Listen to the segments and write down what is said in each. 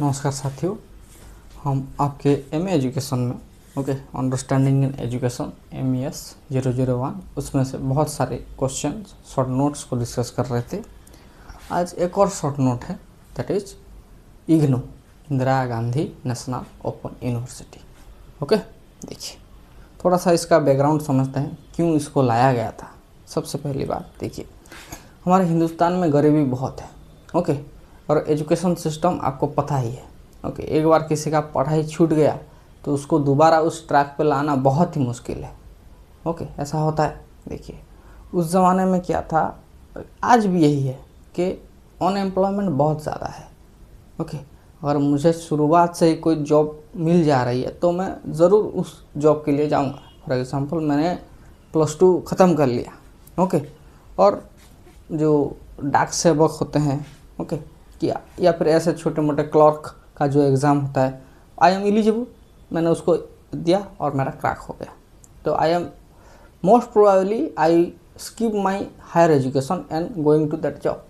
नमस्कार साथियों, हम आपके एम एजुकेशन में अंडरस्टैंडिंग इन एजुकेशन MES 001 उसमें से बहुत सारे क्वेश्चन शॉर्ट नोट्स को डिस्कस कर रहे थे। आज एक और शॉर्ट नोट है, that is IGNOU, Indira Gandhi national open university. देखिए थोड़ा सा इसका बैकग्राउंड समझते हैं, क्यों इसको लाया गया था। सबसे पहली बात देखिए, हमारे हिंदुस्तान में गरीबी बहुत है। और एजुकेशन सिस्टम आपको पता ही है। एक बार किसी का पढ़ाई छूट गया तो उसको दोबारा उस ट्रैक पे लाना बहुत ही मुश्किल है। ऐसा होता है। देखिए उस ज़माने में क्या था, आज भी यही है कि अनएम्प्लॉयमेंट बहुत ज़्यादा है। अगर मुझे शुरुआत से ही कोई जॉब मिल जा रही है तो मैं ज़रूर उस जॉब के लिए जाऊंगा। फॉर एग्ज़ाम्पल मैंने +2 ख़त्म कर लिया। और जो डाक सेवक होते हैं किया, या फिर ऐसे छोटे मोटे क्लर्क का जो एग्ज़ाम होता है, आई एम एलिजिबल, मैंने उसको दिया और मेरा क्रैक हो गया। तो I am most probably I skip my higher education and going to that job.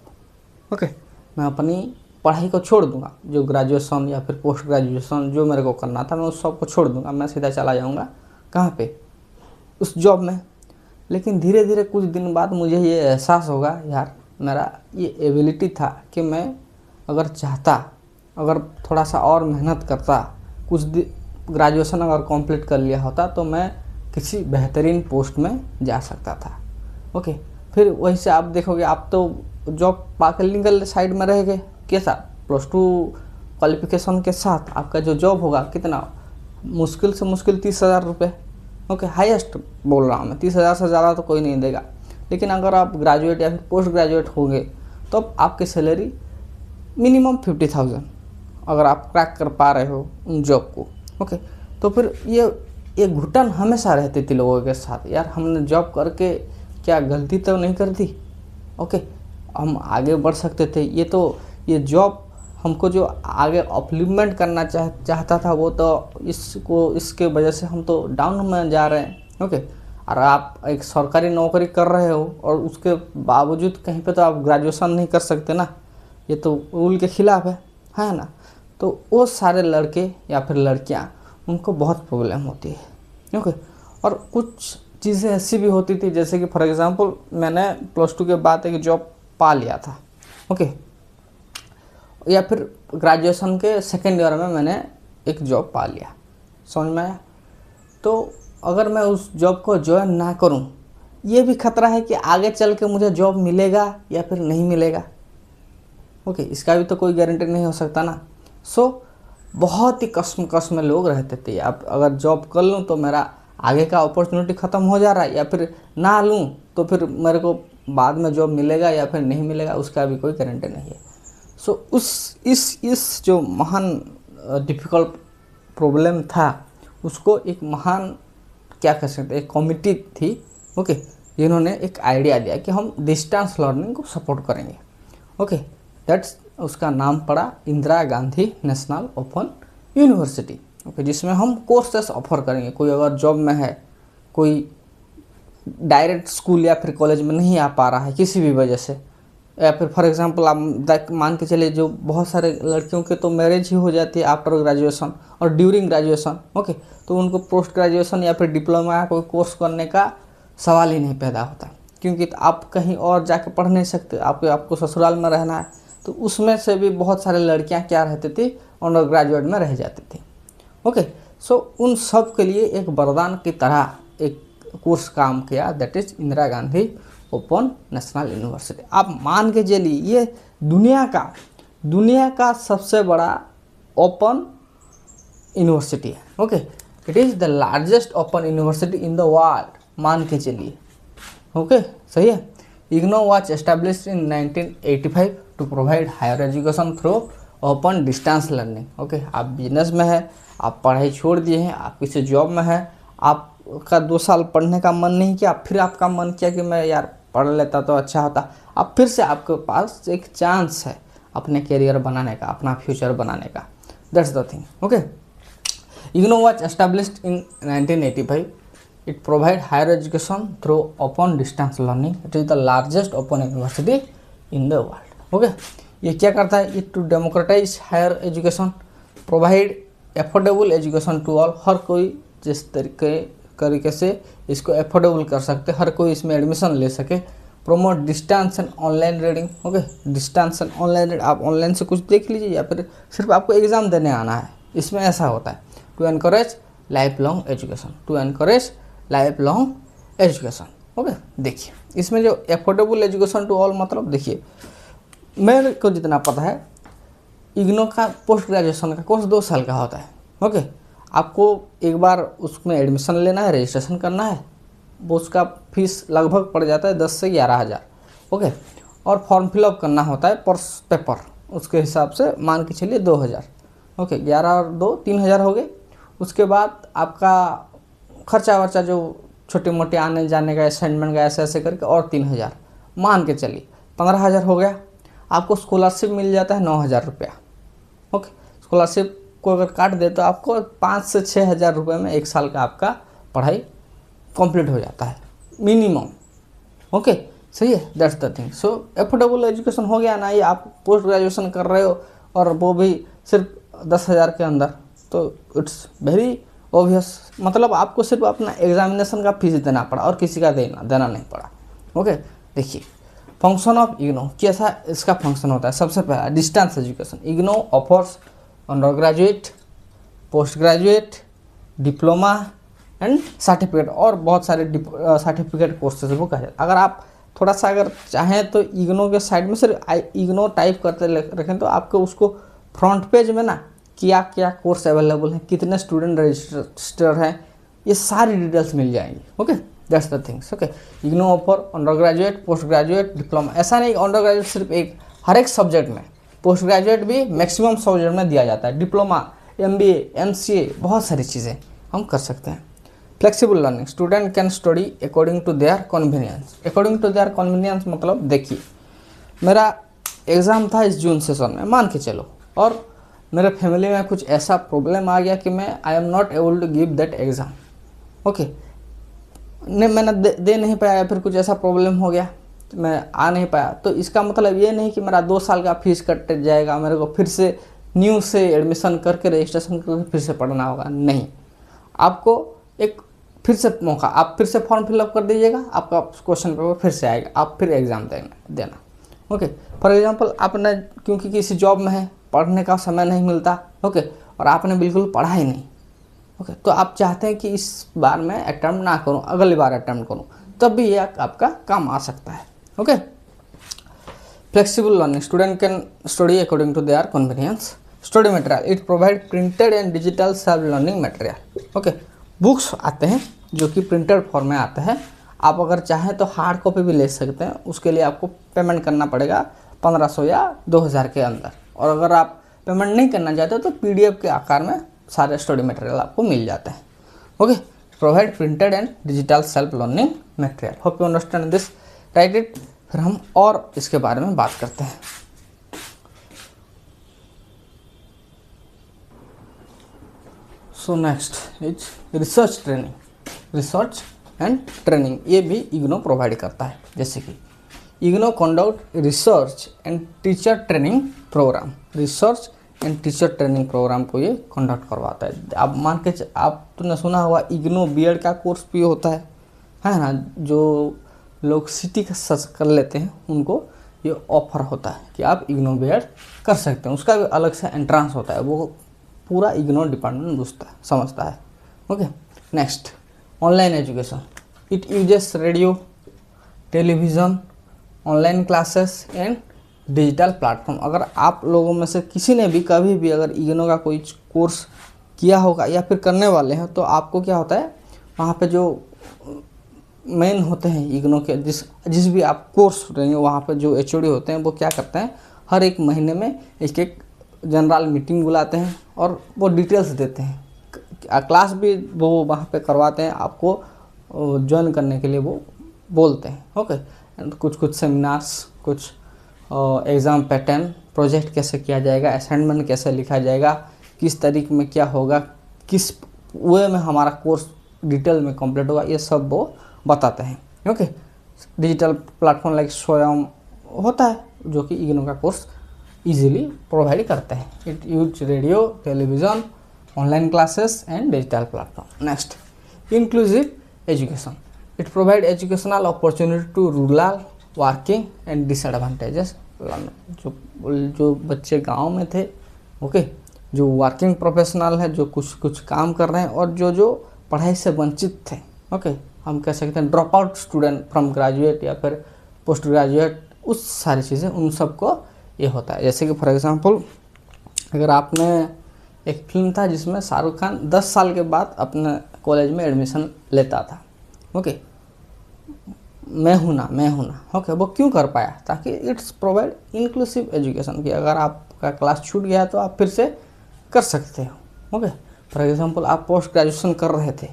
मैं अपनी पढ़ाई को छोड़ दूंगा, जो ग्रेजुएशन या फिर पोस्ट ग्रेजुएशन जो मेरे को करना था मैं उस सब को छोड़ दूंगा। मैं सीधा चला जाऊंगा कहाँ पे, उस जॉब में। लेकिन धीरे धीरे कुछ दिन बाद मुझे ये एहसास होगा, यार मेरा ये एबिलिटी था कि मैं अगर चाहता, अगर थोड़ा सा और मेहनत करता, कुछ ग्रेजुएशन अगर कंप्लीट कर लिया होता तो मैं किसी बेहतरीन पोस्ट में जा सकता था। फिर वहीं से आप देखोगे, आप तो जॉब पाकर निकल साइड में रह गए के साथ, +2 क्वालिफिकेशन के साथ आपका जो जॉब होगा कितना मुश्किल से मुश्किल 30,000 रुपये। हाईएस्ट बोल रहा हूँ मैं, 30,000 से ज़्यादा तो कोई नहीं देगा। लेकिन अगर आप ग्रेजुएट या फिर पोस्ट ग्रेजुएट होंगे तो आपकी सैलरी मिनिमम 50,000 अगर आप क्रैक कर पा रहे हो उन जॉब को। तो फिर ये घुटन हमेशा रहती थी लोगों के साथ, यार हमने जॉब करके क्या गलती तो नहीं कर दी। हम आगे बढ़ सकते थे। ये जॉब हमको जो आगे अपलिफ्टमेंट करना चाहता था, वो तो इसके वजह से हम तो डाउन में जा रहे हैं। और आप एक सरकारी नौकरी कर रहे हो और उसके बावजूद कहीं पे तो आप ग्रेजुएशन नहीं कर सकते ना, ये तो रूल के खिलाफ है ना। तो वो सारे लड़के या फिर लड़कियां, उनको बहुत प्रॉब्लम होती है। और कुछ चीज़ें ऐसी भी होती थी, जैसे कि फॉर एग्ज़ाम्पल मैंने +2 के बाद एक जॉब पा लिया था। या फिर ग्रेजुएशन के सेकेंड ईयर में मैंने एक जॉब पा लिया, समझ में आया। तो अगर मैं उस जॉब को ज्वाइन ना करूं, ये भी खतरा है कि आगे चल के मुझे जॉब मिलेगा या फिर नहीं मिलेगा। इसका भी तो कोई गारंटी नहीं हो सकता ना। बहुत ही कस्म में लोग रहते थे, अब अगर जॉब कर लूँ तो मेरा आगे का अपॉर्चुनिटी ख़त्म हो जा रहा है, या फिर ना लूँ तो फिर मेरे को बाद में जॉब मिलेगा या फिर नहीं मिलेगा, उसका भी कोई गारंटी नहीं है। इस जो महान डिफ़िकल्ट प्रॉब्लम था, उसको एक महान क्या कह सकते, एक कमिटी थी जिन्होंने एक आइडिया दिया कि हम डिस्टेंस लर्निंग को सपोर्ट करेंगे। दैट्स उसका नाम पड़ा Indira Gandhi national open university. जिसमें हम कोर्सेस ऑफर करेंगे। कोई अगर जॉब में है, कोई डायरेक्ट स्कूल या फिर कॉलेज में नहीं आ पा रहा है किसी भी वजह से, या फिर फॉर एग्जांपल आप मान के चलिए, जो बहुत सारे लड़कियों के तो मैरिज ही हो जाती है आफ्टर ग्रेजुएशन और ड्यूरिंग ग्रेजुएशन। तो उनको पोस्ट ग्रेजुएशन या फिर डिप्लोमा या कोई कोर्स करने का सवाल ही नहीं पैदा होता, क्योंकि आप कहीं और जाके पढ़ नहीं सकते, आपको ससुराल में रहना है। तो उसमें से भी बहुत सारे लड़कियां क्या रहती थी, अंडर ग्रेजुएट में रह जाती थी। उन सब के लिए एक वरदान की तरह एक कोर्स काम किया, that is Indira Gandhi open national university. आप मान के चलिए ये दुनिया का सबसे बड़ा ओपन यूनिवर्सिटी है। It is the largest open university in the world, मान के चलिए। सही है। IGNOU was established in 1985 to provide higher education through open distance learning. आप बिजनेस में है, आप पढ़ाई छोड़ दिए हैं, आप किसी जॉब में है, आपका 2 साल पढ़ने का मन नहीं किया, फिर आपका मन किया कि मैं यार पढ़ लेता तो अच्छा होता। अब फिर से आपके पास एक चांस है अपने करियर बनाने का, अपना फ्यूचर बनाने का। That's the thing. IGNOU was established in 1985. It provides higher education through open distance learning. It is the largest open university in the world. ये क्या करता है, it to democratise higher education, provide affordable education to all, हर कोई जिस तरीके से इसको एफोर्डेबल कर सकते, हर कोई इसमें एडमिशन ले सके। Promote distance and online reading, okay, distance and online read, आप ऑनलाइन से कुछ देख लीजिए या फिर सिर्फ आपको एग्ज़ाम देने आना है, इसमें ऐसा होता है। To encourage lifelong education, to encourage lifelong education, okay. देखिए इसमें जो एफोर्डेबल एजुकेशन टू ऑल मतलब, देखिए मेरे को जितना पता है इग्नो का पोस्ट ग्रेजुएशन का कोर्स 2 साल का होता है, ओके। आपको एक बार उसमें एडमिशन लेना है, रजिस्ट्रेशन करना है, वो उसका फीस लगभग पड़ जाता है 10 से 11 हज़ार, ओके। और फॉर्म फिलअप करना होता है पर पेपर, उसके हिसाब से मान के चलिए 2000, ओके, 11 और 2 3000 हो गए। उसके बाद आपका खर्चा वर्चा जो छोटे मोटे आने जाने का, असाइनमेंट का, ऐसे ऐसे करके और 3000 मान के चलिए 15000 हो गया। आपको स्कॉलरशिप मिल जाता है 9000 रुपया, ओके। स्कॉलरशिप को अगर काट दे तो आपको 5 से 6 हज़ार रुपये में 1 साल का आपका पढ़ाई कंप्लीट हो जाता है मिनिमम, ओके। सही है, that's the thing. So affordable education हो गया ना, ये आप पोस्ट ग्रेजुएशन कर रहे हो और वो भी सिर्फ 10,000 के अंदर, तो इट्स वेरी ऑब्वियस, मतलब आपको सिर्फ अपना एग्जामिनेशन का फीस देना पड़ा और किसी का देना नहीं पड़ा, ओके। देखिए फंक्शन ऑफ इग्नो, कैसा इसका फंक्शन होता है। सबसे पहला distance education, IGNOU offers under graduate, post graduate, diploma and certificate, और बहुत सारे सर्टिफिकेट कोर्सेज वो कहा जाता है। अगर आप थोड़ा सा अगर चाहें तो इग्नो के साइड में सिर्फ इग्नो टाइप करते रखें तो आपको उसको फ्रंट पेज में ना क्या क्या कोर्स अवेलेबल हैं, कितने स्टूडेंट रजिस्टर हैं, ये सारी डिटेल्स मिल जाएंगी, okay. That's the things, okay. IGNOU offer under graduate, post graduate, diploma, ऐसा नहीं अंडर ग्रेजुएट सिर्फ एक, हर एक सब्जेक्ट में, पोस्ट ग्रेजुएट भी मैक्सिमम सब्जेक्ट में दिया जाता है, डिप्लोमा, MBA, MCA, बहुत सारी चीज़ें हम कर सकते हैं। Flexible learning, student can study according to their convenience, according to their convenience मतलब देखिए मेरा एग्ज़ाम था इस जून सेशन में मान के चलो, और मेरे फैमिली में कुछ ऐसा प्रॉब्लम आ गया कि मैं I am not able to give that exam, okay. मैंने दे नहीं पाया, फिर कुछ ऐसा प्रॉब्लम हो गया तो मैं आ नहीं पाया, तो इसका मतलब ये नहीं कि मेरा 2 साल का फीस कट जाएगा, मेरे को फिर से न्यू से एडमिशन करके रजिस्ट्रेशन करके फिर से पढ़ना होगा, नहीं। आपको एक फिर से मौका, आप फिर से फॉर्म फिलअप कर दीजिएगा, आपका क्वेश्चन पेपर फिर से आएगा, आप फिर एग्ज़ाम देना, ओके। फॉर एग्जांपल आपने क्योंकि किसी जॉब में है, पढ़ने का समय नहीं मिलता, ओके, और आपने बिल्कुल पढ़ा ही नहीं, ओके, तो आप चाहते हैं कि इस बार मैं अटैम्प्ट ना करूं, अगली बार अटैम्प्ट करूं, तब भी ये आपका काम आ सकता है, okay. Flexible learning, student can study according to their convenience. Study material, it provide printed and digital self learning material, okay. Books आते हैं जो कि प्रिंटेड फॉर्म में आते हैं, आप अगर चाहें तो हार्ड कॉपी भी ले सकते हैं, उसके लिए आपको पेमेंट करना पड़ेगा 1500 या 2000 के अंदर, और अगर आप पेमेंट नहीं करना चाहते तो PDF के आकार में सारे स्टडी मटेरियल आपको मिल जाते हैं, okay. Provide printed and digital self learning material, hope you understand this, write it. फिर हम और इसके बारे में बात करते हैं। So next is research training, research and training, ये भी इग्नो प्रोवाइड करता है। जैसे कि IGNOU conduct research and teacher training programme, research and teacher training programme को ये कंडक्ट करवाता है। आप मान के आप तुमने सुना होगा इग्नो BEd का कोर्स भी होता है ना, जो लोग सिटी का सर्च कर लेते हैं उनको ये ऑफर होता है कि आप इग्नो BEd कर सकते हैं, उसका भी अलग से एंट्रांस होता है, वो पूरा इग्नो डिपार्टमेंट समझता है, okay. Next online education, it uses radio, television, online classes and digital platform. अगर आप लोगों में से किसी ने भी कभी भी अगर इग्नो का कोई कोर्स किया होगा या फिर करने वाले हैं, तो आपको क्या होता है वहाँ पे जो मेन होते हैं इग्नो के, जिस भी आप कोर्स रहेंगे वहाँ पे जो HOD होते हैं वो क्या करते हैं, हर एक महीने में एक जनरल मीटिंग बुलाते हैं और वो डिटेल्स देते हैं, क्लास भी वो वहाँ पे करवाते हैं, आपको ज्वाइन करने के लिए वो बोलते हैं, ओके। कुछ सेमिनार्स, कुछ एग्ज़ाम पैटर्न, प्रोजेक्ट कैसे किया जाएगा, असाइनमेंट कैसे लिखा जाएगा, किस तरीके में क्या होगा, किस वे में हमारा कोर्स डिटेल में कंप्लीट होगा, ये सब वो बताते हैं, ओके। डिजिटल प्लेटफॉर्म लाइक स्वयं होता है जो कि इग्नो का कोर्स इजीली प्रोवाइड करते हैं। It use radio, television, online classes and digital platform. Next, inclusive education. It provide educational opportunity to rural, working and disadvantages learner. जो बच्चे गांव में थे, ओके, जो वर्किंग प्रोफेशनल है, जो कुछ काम कर रहे हैं, और जो पढ़ाई से वंचित थे, ओके, हम कह सकते हैं drop out student from graduate या फिर पोस्ट ग्रेजुएट, उस सारी चीज़ें उन सबको ये होता है। जैसे कि फॉर एग्जांपल, अगर आपने एक फिल्म था जिसमें शाहरुख खान 10 साल के बाद अपने कॉलेज में एडमिशन लेता था, ओके, मैं हूँ ना, ओके, वो क्यों कर पाया? ताकि इट्स प्रोवाइड इंक्लूसिव एजुकेशन की अगर आपका क्लास छूट गया तो आप फिर से कर सकते हो, ओके। फॉर एग्जांपल, आप पोस्ट ग्रेजुएशन कर रहे थे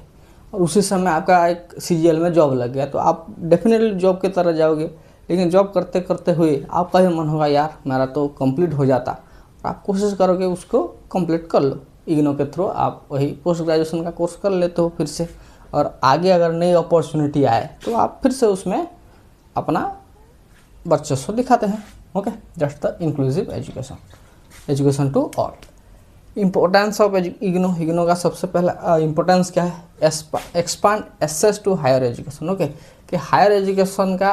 और उसी समय आपका एक सीजीएल में जॉब लग गया, तो आप डेफिनेटली जॉब की तरह जाओगे, लेकिन जॉब करते करते हुए आपका भी मन होगा यार मेरा तो कंप्लीट हो जाता, और आप कोशिश करोगे उसको कंप्लीट कर लो। इग्नो के थ्रू आप वही पोस्ट ग्रेजुएशन का कोर्स कर लेते हो फिर से, और आगे अगर नई अपॉर्चुनिटी आए तो आप फिर से उसमें अपना वर्चस्व दिखाते हैं, okay. That's the inclusive education to all. Importance of IGNOU का सबसे पहला इम्पोर्टेंस क्या है? Expand access to higher education, okay, कि हायर एजुकेशन का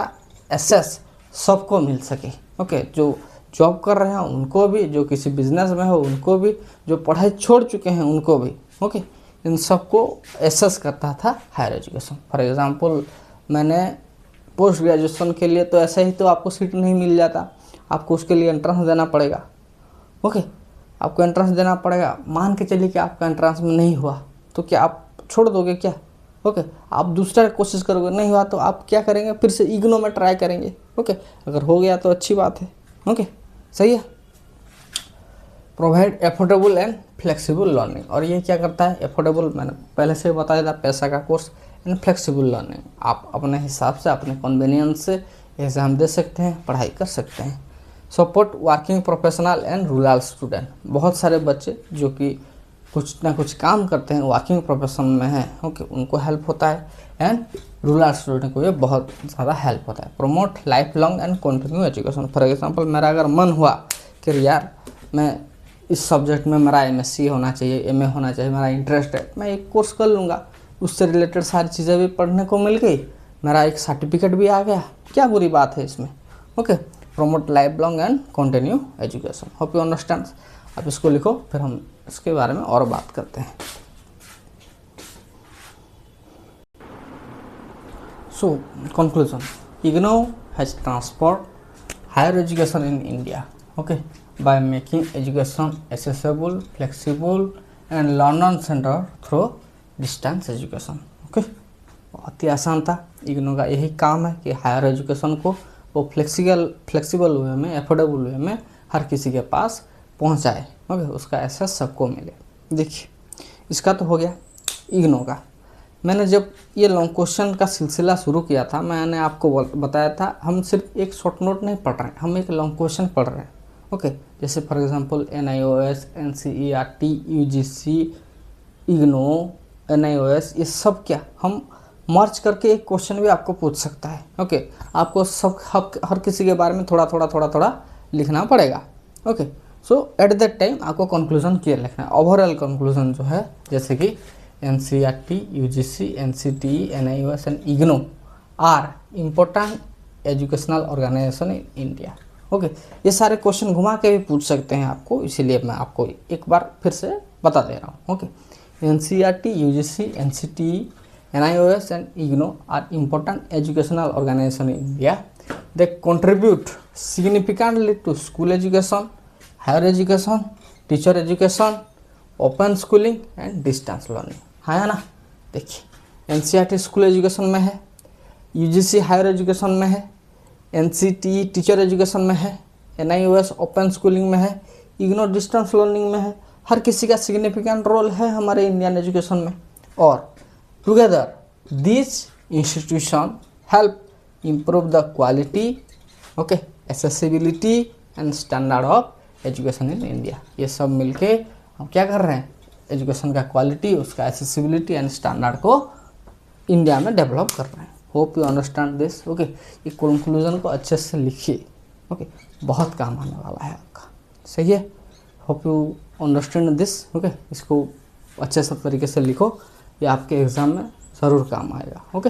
एक्सेस सबको मिल सके, ओके, जो जॉब कर रहे हैं उनको भी, जो किसी बिजनेस में हो उनको भी, जो पढ़ाई छोड़ चुके हैं उनको भी, ओके, इन सबको एक्सेस करता था हायर एजुकेशन। फॉर एग्जांपल, मैंने पोस्ट ग्रेजुएशन के लिए तो ऐसे ही तो आपको सीट नहीं मिल जाता, आपको उसके लिए एंट्रेंस देना पड़ेगा, ओके, आपको एंट्रेंस देना पड़ेगा। मान के चलिए कि आपका एंट्रेंस में नहीं हुआ तो क्या आप छोड़ दोगे क्या? ओके, आप दूसरा कोशिश करोगे, नहीं हुआ तो आप क्या करेंगे? फिर से इग्नो में ट्राई करेंगे, ओके। अगर हो गया तो अच्छी बात है, ओके, सही है। Provide affordable and flexible learning, और ये क्या करता है? एफोर्डेबल, मैंने पहले से बताया था, पैसा का कोर्स, एंड फ्लेक्सिबल लर्निंग, आप अपने हिसाब से, अपने कन्वीनियंस से एग्ज़ाम दे सकते हैं, पढ़ाई कर सकते हैं। Support working professional and rural student, बहुत सारे बच्चे जो कि कुछ ना कुछ काम करते हैं, वर्किंग प्रोफेशन में हैं, ओके, उनको हेल्प होता है, एंड रूरल स्टूडेंट को ये बहुत ज़्यादा हेल्प होता है। Promote life long and continue education. For example, मेरा अगर मन हुआ कि यार मैं इस सब्जेक्ट में मेरा एमएससी होना चाहिए, एमए होना चाहिए, मेरा इंटरेस्ट है, मैं एक कोर्स कर लूँगा, उससे रिलेटेड सारी चीज़ें भी पढ़ने को मिल गई, मेरा एक सर्टिफिकेट भी आ गया, क्या बुरी बात है इसमें, okay. Promote life long and continue education, hope you understand. आप इसको लिखो, फिर हम इसके बारे में और बात करते हैं। So conclusion, IGNOU has transform higher education in India, okay, by making education accessible, flexible and learner centered through distance education, okay. बहुत ही आसान था। इग्नो का यही काम है कि हायर एजुकेशन को वो फ्लेक्सिबल वे में, एफोर्डेबल वे में हर किसी के पास पहुंचाए, ओके, उसका एक्सेस सबको मिले। देखिए, इसका तो हो गया इग्नो का। मैंने जब ये लॉन्ग क्वेश्चन का सिलसिला शुरू किया था, मैंने आपको बताया था हम सिर्फ एक शॉर्ट नोट नहीं पढ़ रहे हैं, हम एक लॉन्ग क्वेश्चन पढ़ रहे हैं, ओके। जैसे for example NIOS, NCERT, UGC, IGNOU, NIOS, ये सब क्या हम मर्ज करके एक क्वेश्चन भी आपको पूछ सकता है, ओके। आपको सब हर किसी के बारे में थोड़ा लिखना पड़ेगा, okay. So at that time आपको कंक्लूजन क्लियर लिखना है, ओवरऑल कंक्लूजन जो है, जैसे कि NCERT, UGC, NCTE, NIOS and IGNOU are important educational organisation in India, okay. ये सारे क्वेश्चन घुमा के भी पूछ सकते हैं आपको, इसीलिए मैं आपको एक बार फिर से बता दे रहा हूँ, okay. NCERT, UGC, NCTE, NIOS and IGNO are important educational organizations in India. They contribute significantly to school education, higher education, teacher education, open schooling and distance learning. हाँ है ना? देखिए, NCERT स्कूल एजुकेशन में है, UGC higher education में है, NCTE teacher education में है, NIOS ओपन स्कूलिंग में है, इग्नो डिस्टेंस लर्निंग में है। हर किसी का सिग्निफिकेंट रोल है हमारे इंडियन एजुकेशन में, और together this institution help improve the quality, okay, accessibility and standard of education in India. ये सब मिलके हम क्या कर रहे हैं? एजुकेशन का क्वालिटी, उसका एक्सेसिबिलिटी एंड स्टैंडर्ड को इंडिया में डेवलप कर रहे हैं। Hope you understand this, okay. ये कंक्लूजन को अच्छे से लिखिए, ओके, बहुत काम आने वाला है आपका। सही है। Hope you understand this. Okay, इसको अच्छे से तरीके से लिखो, ये आपके एग्ज़ाम में ज़रूर काम आएगा। ओके।